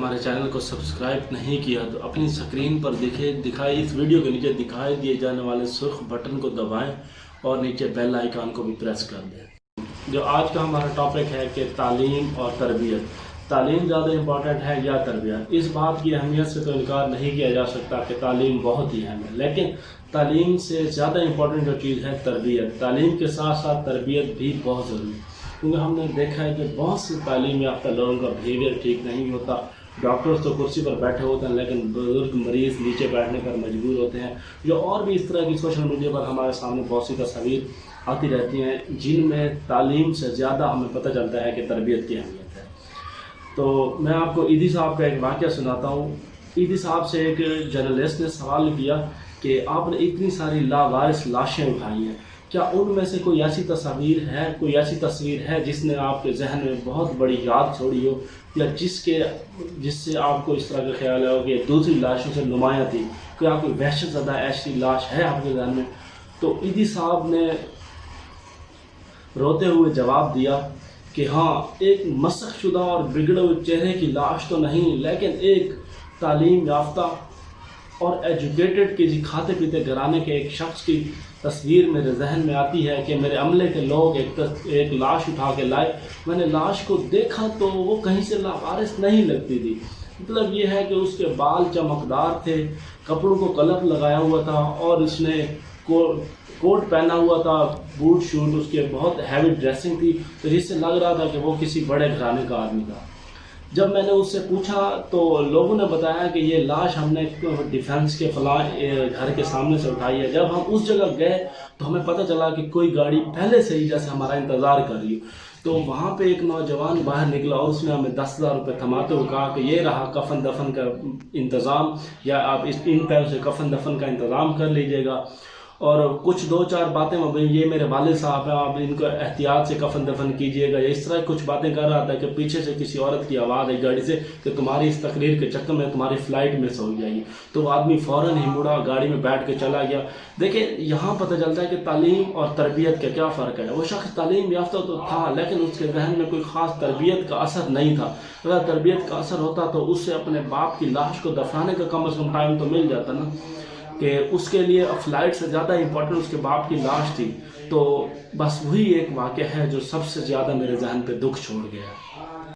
हमारे चैनल को सब्सक्राइब नहीं किया तो अपनी स्क्रीन पर दिखाई इस वीडियो के नीचे दिखाई दिए जाने वाले सुर्ख बटन को दबाएं और नीचे बेल आइकन को भी प्रेस कर दें। जो आज का हमारा टॉपिक है कि तालीम और तरबियत, तालीम ज़्यादा इम्पॉर्टेंट है या तरबियत। इस बात की अहमियत से तो इनकार नहीं किया जा सकता कि तालीम बहुत ही अहम है, लेकिन तालीम से ज़्यादा इम्पॉर्टेंट जो चीज़ है तरबियत। तालीम के साथ साथ तरबियत भी बहुत ज़रूरी है, क्योंकि हमने देखा है कि बहुत से तालीम याफ्ता लोगों का बिहेवियर ठीक नहीं होता। डॉक्टर्स तो कुर्सी पर बैठे होते हैं, लेकिन बुजुर्ग मरीज़ नीचे बैठने पर मजबूर होते हैं। जो और भी इस तरह की सोशल मीडिया पर हमारे सामने बहुत सी तस्वीर आती रहती हैं, जिनमें तालीम से ज़्यादा हमें पता चलता है कि तरबियत की अहमियत है। तो मैं आपको ईदी साहब का एक वाक़या सुनाता हूँ। ईदी साहब से एक जर्नलिस्ट ने सवाल किया कि आपने इतनी सारी लावारिस लाशें उठाई हैं, क्या उनमें से कोई ऐसी तस्वीर है जिसने आपके जहन में बहुत बड़ी याद छोड़ी हो, या जिससे आपको इस तरह का ख्याल हो कि दूसरी लाशों से नुमायाँ थी? क्या कोई वहशत ज़दा ऐसी लाश है आपके जहन में? तो ईदी साहब ने रोते हुए जवाब दिया कि हाँ, एक मसख शुदा और बिगड़े हुए चेहरे की लाश तो नहीं, लेकिन एक तालीम याफ्ता और एजुकेटेड किसी खाते पीते घराने के एक शख्स की तस्वीर मेरे जहन में आती है कि मेरे अमले के लोग एक लाश उठा के लाए। मैंने लाश को देखा तो वो कहीं से लावारिस नहीं लगती थी। मतलब ये है कि उसके बाल चमकदार थे, कपड़ों को कलफ लगाया हुआ था और उसने कोट पहना हुआ था, बूट शूट, उसके बहुत हैवी ड्रेसिंग थी, तो जिससे लग रहा था कि वो किसी बड़े घराने का आदमी था। जब मैंने उससे पूछा तो लोगों ने बताया कि ये लाश हमने डिफेंस के फलां घर के सामने से उठाई है। जब हम उस जगह गए तो हमें पता चला कि कोई गाड़ी पहले से ही जैसे हमारा इंतज़ार कर रही हो। तो वहाँ पे एक नौजवान बाहर निकला और उसने हमें 10,000 रुपये थमाते हुए कहा कि ये रहा कफन दफन का इंतज़ाम, या आप इन पैसों से कफन दफन का इंतज़ाम कर लीजिएगा। और कुछ 2-4 बातें, ये मेरे वालिद साहब हैं, आप इनको एहतियात से कफन दफन कीजिएगा, या इस तरह कुछ बातें कर रहा था कि पीछे से किसी औरत की आवाज़ आई गाड़ी से कि तुम्हारी इस तकरीर के चक्कर में तुम्हारी फ़्लाइट मिस हो जाएगी। तो वो आदमी फ़ौरन ही मुड़ा, गाड़ी में बैठ के चला गया। देखिए, यहाँ पता चलता है कि तालीम और तरबियत का क्या फ़र्क है। वो शख्स तालीम याफ्ता तो था, लेकिन उसके जहन में कोई ख़ास तरबियत का असर नहीं था। अगर तरबियत का असर होता तो उससे अपने बाप की लाश को दफनाने का कम अज़ कम टाइम तो मिल जाता ना, कि उसके लिए फ़्लाइट से ज़्यादा इम्पोर्टेंट उसके बाप की लाश थी। तो बस वही एक वाक़या है जो सबसे ज़्यादा मेरे जहन पे दुख छोड़ गया।